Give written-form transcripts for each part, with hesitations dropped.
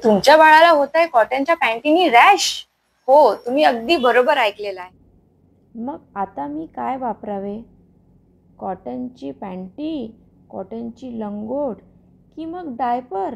तुमच्या बाळाला होत आहे कॉटनच्या पॅन्टीनी रॅश? हो, तुम्ही अगदी बरोबर ऐकलेलं आहे. मग आता मी काय वापरावे? कॉटनची पॅन्टी, कॉटनची लंगोट की मग डायपर?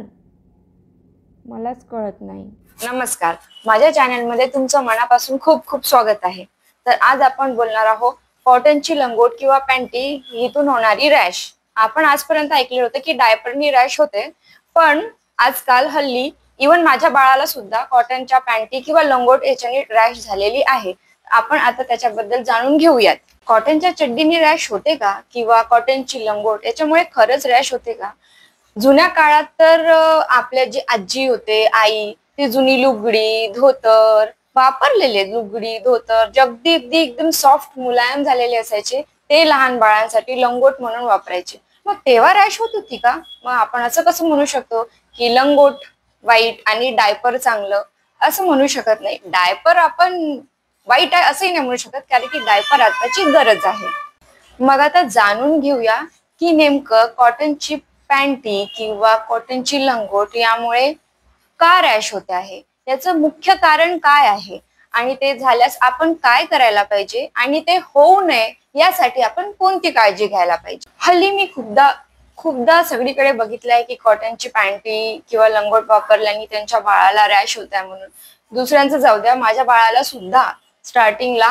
मलाच कळत नाही. नमस्कार, माझ्या चॅनलमध्ये तुमचं मनापासून खूप खूप स्वागत आहे. तर आज आपण बोलणार आहोत कॉटनची लंगोट किंवा पॅन्टी हितून होणारी रॅश. आपण आजपर्यंत ऐकले होते की डायपरनी रॅश होते, पण आजकाल हल्ली इवन माझ्या बाळाला सुद्धा कॉटनच्या पॅन्टी किंवा लंगोट याच्याने रॅश झालेली आहे. आपण आता त्याच्याबद्दल जाणून घेऊयात. कॉटनच्या चड्डीने रॅश होते का किंवा कॉटनची लंगोट याच्यामुळे खरंच रॅश होते का? जुन्या काळात तर आपल्या जे आजी होते, आई, ती जुनी लुगडी, धोतर, वापरलेले लुगडी, धोतर अगदी अगदी एकदम सॉफ्ट मुलायम झालेले असायचे, ते लहान बाळांसाठी लंगोट म्हणून वापरायचे. मग तेव्हा रॅश होत होती का? मग आपण असं कसं म्हणू शकतो की लंगोट वाईट आणि डायपर चांगलं? असं म्हणू शकत नाही. डायपर आपण वाईट आहे असंही नाही म्हणू शकत, कारण की डायपर आताची गरज आहे. मग आता जाणून घेऊया की नेमकं कॉटनची पॅन्टी किंवा कॉटनची लंगोट यामुळे का रॅश होते आहे, याचं मुख्य कारण काय आहे आणि ते झाल्यास आपण काय करायला पाहिजे आणि ते होऊ नये यासाठी आपण कोणती काळजी घ्यायला पाहिजे. हल्ली मी खूपदा सगळीकडे बघितलंय की कॉटनची पॅन्टी किंवा लंगोट वापरल्याने त्यांच्या बाळाला रॅश होत आहे म्हणून. दुसऱ्यांचं जाऊ द्या, माझ्या बाळाला सुद्धा स्टार्टिंगला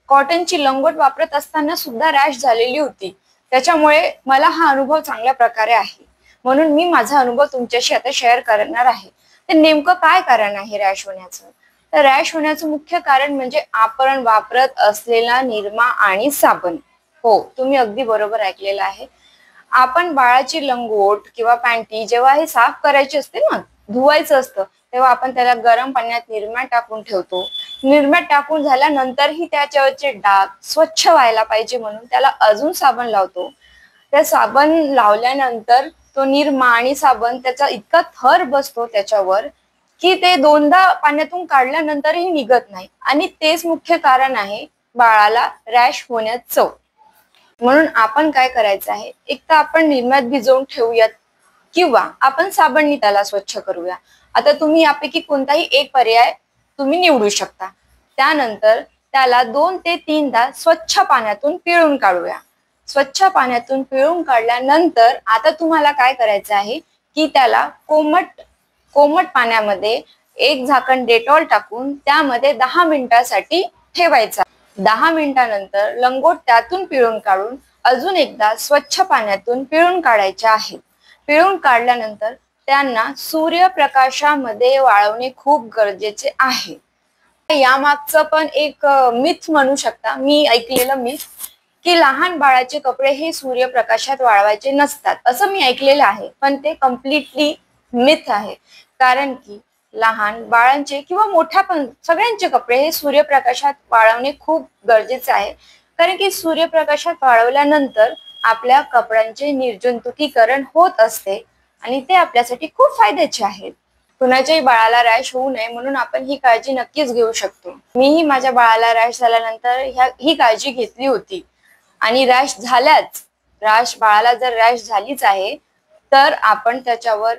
कॉटनची लंगोट वापरत असताना सुद्धा रॅश झालेली होती. त्याच्यामुळे मला हा अनुभव चांगल्या प्रकारे आहे, म्हणून मी माझा अनुभव तुमच्याशी आता शेअर करणार आहे. तर नेमकं काय कारण आहे रॅश होण्याचं? तर रॅश होण्याचं मुख्य कारण म्हणजे आपण वापरत असलेला निरमा आणि साबण. हो, तुम्ही अगदी बरोबर ऐकलेलं आहे. आपण बाळाची लंगोट किंवा पॅन्टी जेव्हा हे साफ करायची असते ना, धुवायचं असतं, तेव्हा आपण त्याला गरम पाण्यात निरमा टाकून ठेवतो. निरम्यात टाकून झाल्यानंतरही त्याच्यावरचे डाग स्वच्छ व्हायला पाहिजे म्हणून त्याला अजून साबण लावतो. त्या साबण लावल्यानंतर तो निरमा आणि साबण त्याचा इतका थर बसतो त्याच्यावर की ते दोनदा पाण्यातून काढल्यानंतरही निघत नाही, आणि तेच मुख्य कारण आहे बाळाला रॅश होण्याचं. म्हणून आपण काय करायचं आहे, एक तर आपण निरम्यात भिजवून ठेवूयात किंवा आपण साबणनी त्याला स्वच्छ करूया. आता तुम्ही यापैकी कोणताही एक पर्याय तुम्ही निवडू शकता. त्यानंतर त्याला 2 ते 3दा स्वच्छ पाण्यातून पिळून काढूया. स्वच्छ पाण्यातून पिळून काढल्यानंतर आता तुम्हाला काय करायचं आहे की त्याला कोमट पाण्यामध्ये एक झाकण डेटॉल टाकून त्यामध्ये 10 मिनिटासाठी ठेवायचा. 10 मिनिटानंतर लंगोट त्यातून पिळून काढून अजून एकदा स्वच्छ पाण्यातून पिळून काढायचे आहे. पिळून काढल्यानंतर त्यांना सूर्यप्रकाशामध्ये वाळवणे खूप गरजेचे आहे. यामागचं पण एक मिथ म्हणू शकता, मी ऐकलेलं मिथ, की लहान बाळाचे कपडे हे सूर्यप्रकाशात वाळवायचे नसतात असं मी ऐकलेलं आहे, पण ते कम्प्लिटली मिथ आहे. कारण की लहान बाळांचे किंवा मोठ्या पण सगळ्यांचे कपडे हे सूर्यप्रकाशात वाळवणे खूप गरजेचे आहे. कारण की सूर्यप्रकाशात वाळवल्यानंतर आपल्या कपड्यांचे निर्जंतुकीकरण होत असते आणि ते आपल्यासाठी खूप फायद्याचे आहेत. कुणाच्याही बाळाला रॅश होऊ नये म्हणून आपण ही काळजी नक्कीच घेऊ शकतो. मीही माझ्या बाळाला रॅश झाल्यानंतर ही काळजी घेतली होती. आणि बाळाला जर रॅश झालीच आहे तर आपण त्याच्यावर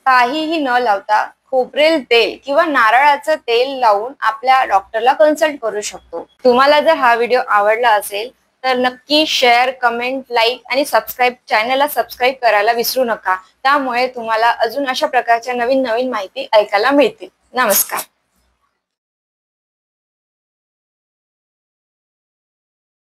काहीही न लावता खोबरेल तेल किंवा नारळाचं तेल लावून आपल्या डॉक्टरला कन्सल्ट करू शकतो. तुम्हाला जर हा व्हिडिओ आवडला असेल तर नक्की शेअर, कमेंट, लाईक आणि चॅनलला सबस्क्राईब करायला विसरू नका. त्यामुळे तुम्हाला अजून अशा प्रकारच्या नवीन नवीन माहिती ऐकायला मिळतील. नमस्कार.